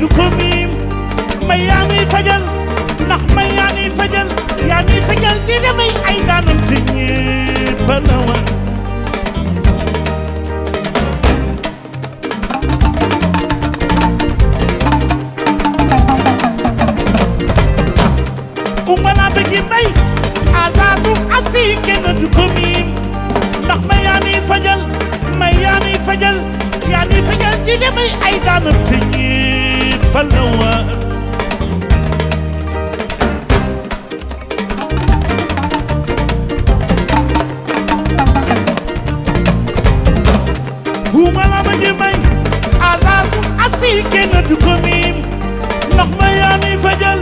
du ko miim may yaa nuy fajal ndax may yaa nuy fajal di demay ay daanam te ñépp la war umala bëggi may azaatu asi kenn du ko miim ndax may yaa nuy fajal di demay ay daanam te ñépp la war umala bëggi may azaatu asi kenn du ko miim ndax may yaa nuy fajal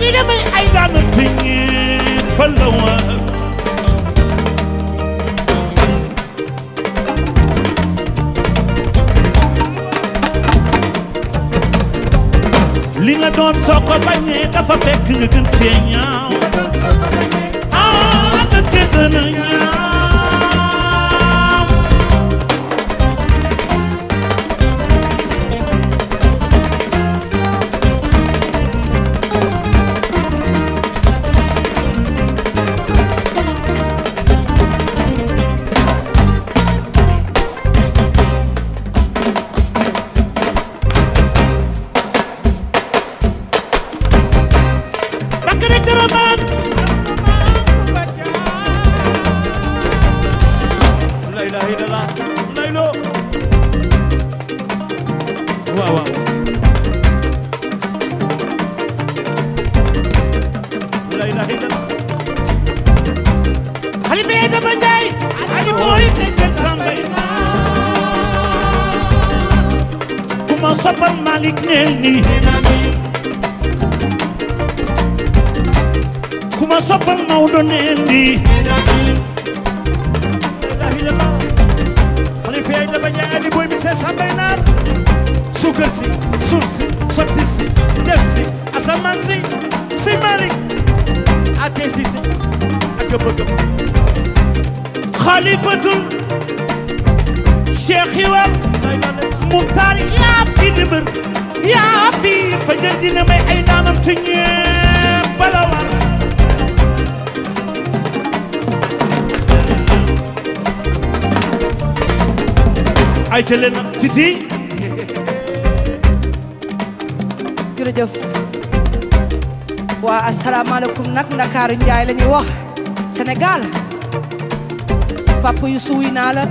di demay ay daanam te ñépp la war li nga doon soo ko bañee dafa fekk nga gën cee ñaaw nga cee gën a ñaaw soppal Malick neel ni kuma soppal Maodo neel ni Khalifa ay dama ñaan Ali boy mi se sambay naar suukar si suuf si sotti si def si asamaan si si Malick ak si ak bëgg Khalifatul Cheikh Iwam Muxtaar yaa fi dëbër yaa fi fajal dina may ay naanam te ñépp la war ay tele na Titi jërëjëf waa asalaamaaleykum nag Ndakaaru Njaay la ñuy wax Sénégal Papa Youssou wuy naa la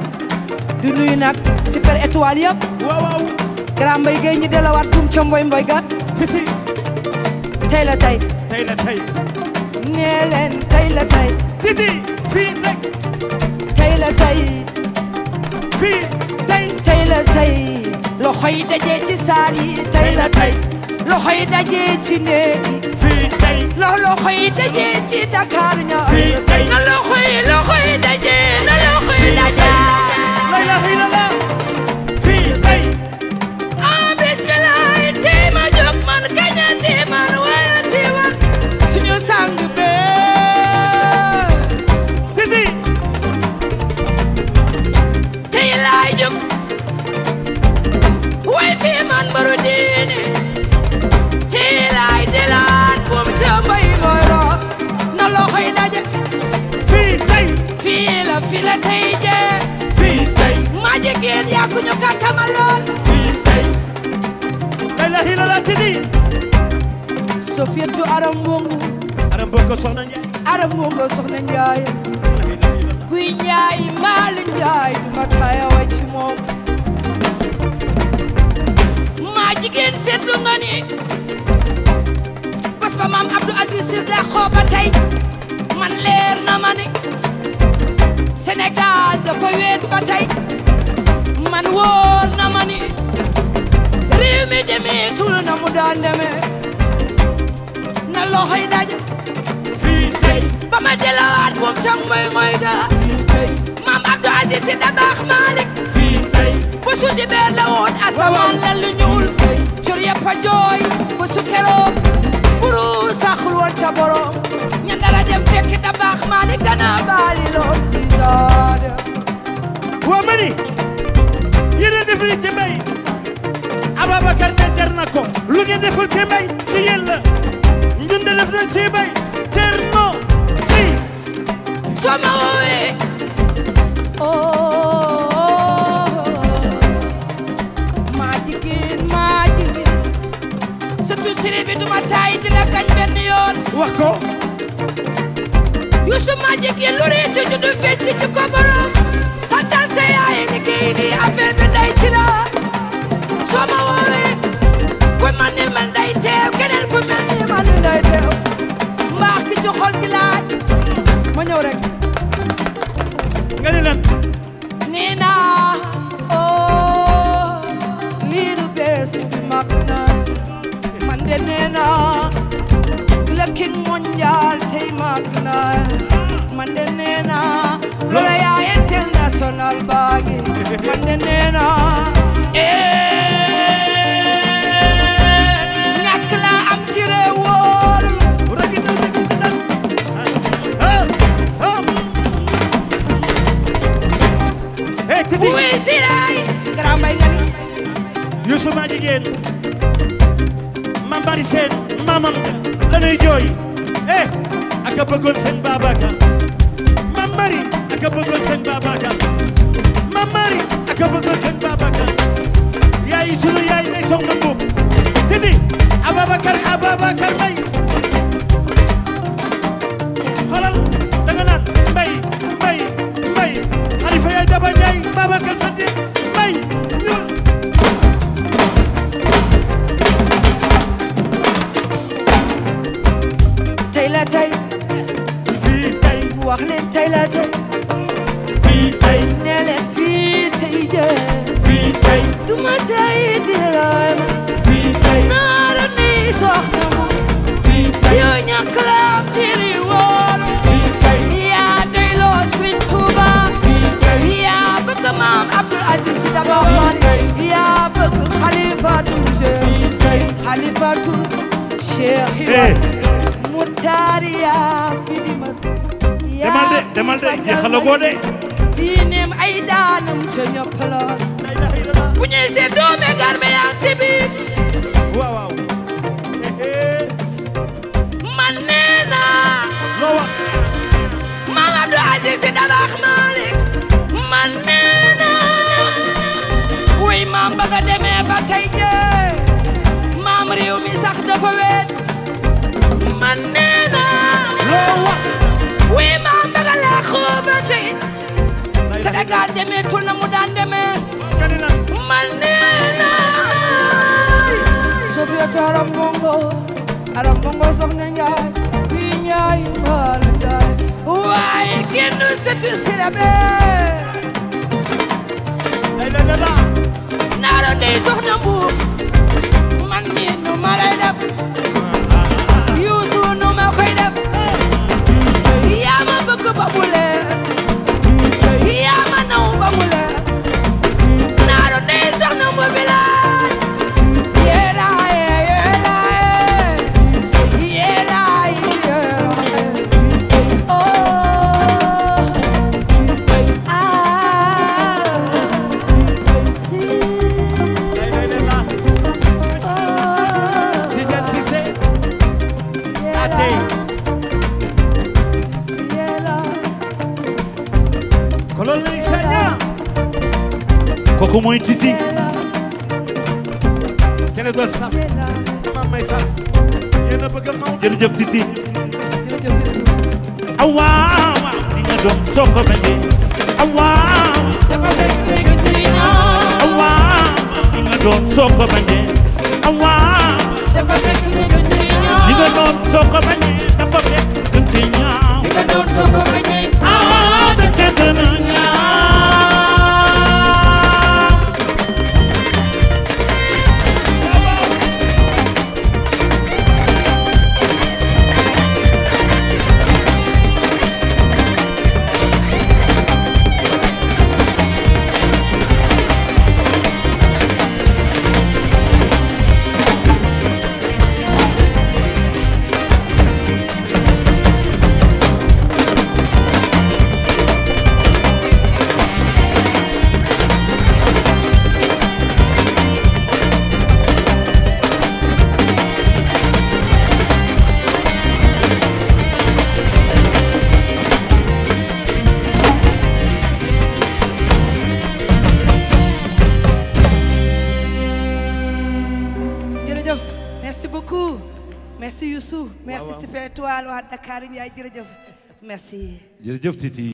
di nuyu nag Super Étoile yëpp waaw Grand Mbaye Gueye ñi delawaat buum ca mboy ga Titi tey la tey nee leen tey la tey Titi fii rek tey la tey fii tey la tey loxo yi dajee ci saal yi tey la tey loxo yi dajee ci néeg yi fii tey loxo yi dajee ci Dakar ña fii tey na loxo yi dajee na loxo yi dajee la ilaha illallah fii tey bismillah tey ma jóg man kaña tey man waya tey man suñu sang bee Titi tey laay jóg way fii man baru diine tey laay delaat boom ca mbay mooy root na loxo yi daje fii tey fii la tey jee fii tey ma jigéen yaa ku ñu kàttama lool fii tey la ilaha illallah Titi Sofietu aram mbongu soxna Njaay aram mbongu soxna Njaay kuy Njaay maali Njaay duma taya way ci moom ma jigéen seetlu nga ni bas ba maam Abdou Aziz Sy la xooba tey man leer na ma ni Sénégal dafa weet ba tey man wóor na ma ni réew mi demee tul na mu daan demee na loxo yi daje fii tey ba ma delawaat moom cang ngoy ga maam Abdou Aziz Sy Dabakh Malick fii tey ba su di beer la woon asamaan la lu ñuul cur yëpp a jooy ba su keroog buru saxul woon ca borom ña dara dem fekk Dabakh Malick dana baali lool si zaade waa mani yéen a def li ci mbay ngeen deful ci mbay ci yéen la ñun de def nañ ci mbay Thierno si soo ma woowee maa jigéen surtout siri bi duma taay dina kañ benn yoon wax ko Youssou maa jigéen lu rëy ci juddu fecc ci ko borom santal sa yaay liggéey ni affaire bi day ci la soo ma woowee ku mel ni man day teew keneen ku mel ni man day teew mbaax gi ci xol gi laaj ma ñëw rek nga ni lan nee naa liiru bees bi mag na man de nee naa le king mondial tey mag na man de nee naa loola yaa international baagi man de nee naa ñàkk la am ci réew wóorul wuy siray grand mbay nga ni Youssou maa jigéen Mame Bari Sène maamam la nuy jooy aka bëggoon seen Babacar Mame Bari aka bëggoon seen Babacar Mame Bari aka bëggoon seen Babacar yaay sunu yaay nay soxna Mbuub tidi Ababacar Mbay xoolal danga naan mbay Xalifa yaay Daba Njaay Babacar Sadiq mbay tey fii tey wax leen tey la tey fii tey nee leen fii tey jee fii tey duma tey di laay ma fii tey naara ni soxna mu fii tey yow ñàkk la am ci li woon fii tey yaa doyloo Sëriñ Tuuba fii tey yaa bëgg maam Abdul Aziz Si Dabakh Malick yaa bëgg Xalifatul Cheikh Murtariya fi di man demal de jeexalagoo de diineem ay daanam ca ñëpp la bu ñuy seet doome garme yaa ci biir waaw man nee naa loo wax maam Abdul Aziz Si Dabakh Malick man nee naa wuy maam ba nga demee ba tey jee maam réew mi sax dafa weet man nee naa loo wax wuy maam ba nga laaxoo ba tey Sénégal demee tul na mu daan demee nga ni lan man nee naa Sofiatou aram bongo soxna Njaay bi Njaay maal Njaay waaye kenn setu sirabe la naaro dey soxna Mbuub man mi nu ma lay def Youssou nu ma koy def yaa ma bëgg ba mu leer yaa ma naw ba mu leer naaro dey soxna Mbuub bi laay kooku mooy Titi kene doon sax maam may sax yéen a bëgg Maodo jërëjëf Titi awaaw di nga doon soo ko bañee awaaw dafa fekk ci ñoom awaaw di nga doon soo ko bañee awaaw dafa fekk ci ñoom di nga doon soo ko bañee dafa fekk ci ñoom di nga doon soo ko bañee da ca gën a ñaaw merci beaucoup merci Youssou merci Super Étoile waa Dakar Ndiaye jërëjëf merci jërëjëf Titi